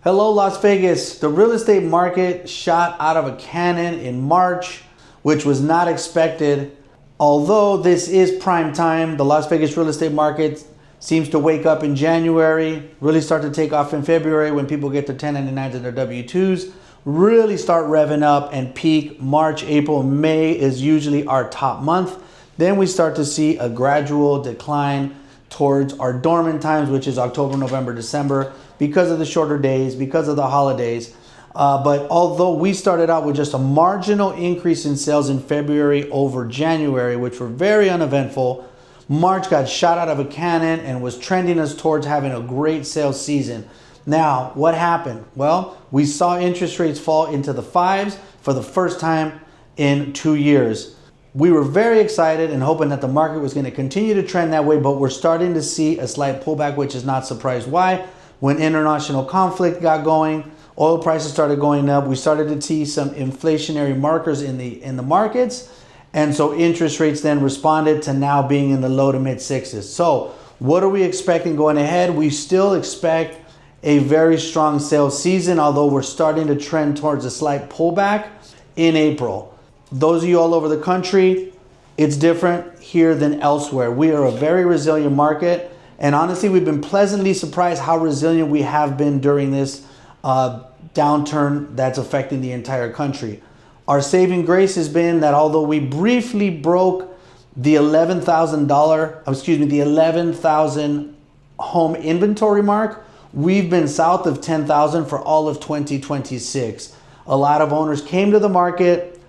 Hello, Las Vegas. The real estate market shot out of a cannon in March, which was not expected. Although this is prime time, the Las Vegas real estate market seems to wake up in January, really start to take off in February when people get their 1099s and their W-2s, really start revving up and peak. March, April, May is usually our top month. Then we start to see a gradual decline towards our dormant times, which is October, November, December, because of the shorter days, because of the holidays. But although we started out with just a marginal increase in sales in February over January, which were very uneventful, March got shot out of a cannon and was trending us towards having a great sales season. Now, what happened? Well, we saw interest rates fall into the fives for the first time in 2 years. We were very excited and hoping that the market was going to continue to trend that way, but we're starting to see a slight pullback, which is not surprised. Why? When international conflict got going, oil prices started going up. We started to see some inflationary markers in the markets. And so interest rates then responded to now being in the low to mid sixes. So what are we expecting going ahead? We still expect a very strong sales season, although we're starting to trend towards a slight pullback in April. Those of you all over the country, it's different here than elsewhere. We are a very resilient market. And honestly, we've been pleasantly surprised how resilient we have been during this downturn that's affecting the entire country. Our saving grace has been that although we briefly broke the the 11,000 home inventory mark, we've been south of 10,000 for all of 2026. A lot of owners came to the market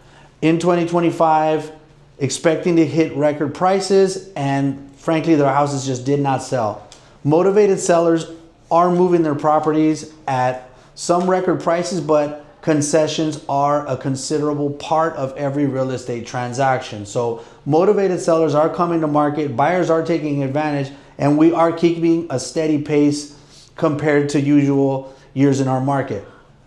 in 2025 expecting to hit record prices, and frankly, their houses just did not sell. Motivated sellers are moving their properties at some record prices, but concessions are a considerable part of every real estate transaction. So motivated sellers are coming to market, buyers are taking advantage, and we are keeping a steady pace compared to usual years in our market.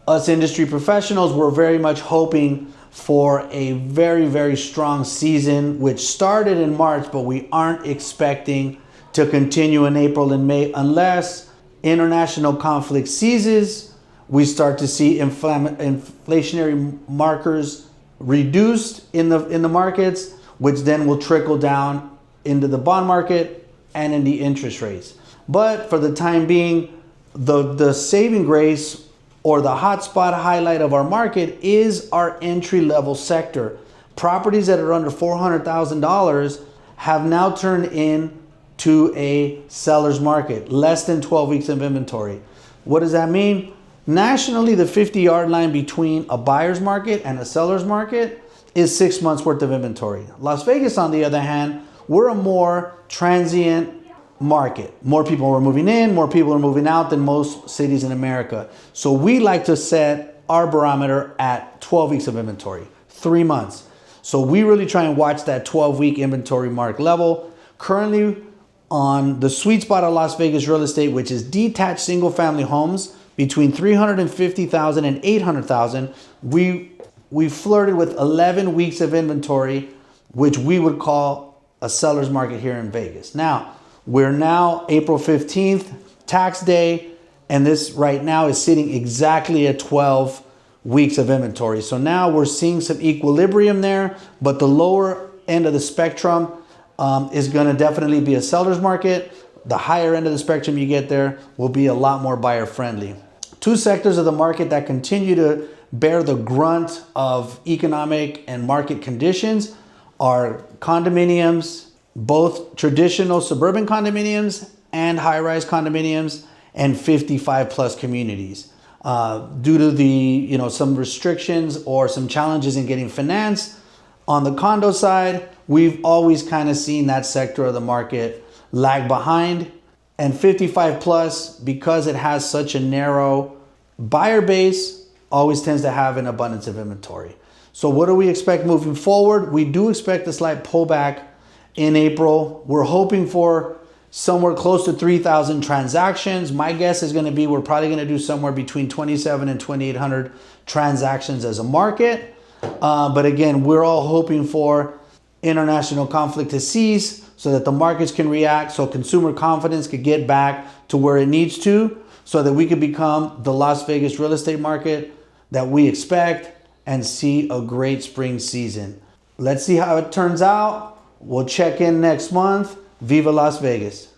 Us industry professionals were very much hoping for a very, very strong season, which started in March, but we aren't expecting to continue in April and May unless international conflict ceases. We start to see inflationary markers reduced in the markets, which then will trickle down into the bond market and in the interest rates. But for the time being, the saving grace or the hotspot highlight of our market is our entry-level sector. Properties that are under $400,000 have now turned into a seller's market, less than 12 weeks of inventory. What does that mean? Nationally, the 50-yard line between a buyer's market and a seller's market is 6 months worth of inventory. Las Vegas, on the other hand, we're a more transient market. More people are moving in, more people are moving out than most cities in America. So we like to set our barometer at 12 weeks of inventory, 3 months. So we really try and watch that 12-week inventory mark level. Currently on the sweet spot of Las Vegas real estate, which is detached single-family homes between $350,000 and $800,000, we flirted with 11 weeks of inventory, which we would call a seller's market here in Vegas. Now, we're now April 15th, tax day, and this right now is sitting exactly at 12 weeks of inventory. So now we're seeing some equilibrium there, but the lower end of the spectrum is going to definitely be a seller's market. The higher end of the spectrum you get there will be a lot more buyer friendly. Two sectors of the market that continue to bear the grunt of economic and market conditions are condominiums, both traditional suburban condominiums and high-rise condominiums, and 55 plus communities. Due to the some restrictions or some challenges in getting finance on the condo side, we've always kind of seen that sector of the market lag behind. And 55 plus, because it has such a narrow buyer base, always tends to have an abundance of inventory. So what do we expect moving forward? We do expect a slight pullback in April. We're hoping for somewhere close to 3,000 transactions. My guess is going to be we're probably going to do somewhere between 2,700 and 2,800 transactions as a market. But again, we're all hoping for international conflict to cease so that the markets can react, so consumer confidence could get back to where it needs to. so that we could become the Las Vegas real estate market that we expect and see a great spring season. Let's see how it turns out. We'll check in next month. Viva Las Vegas.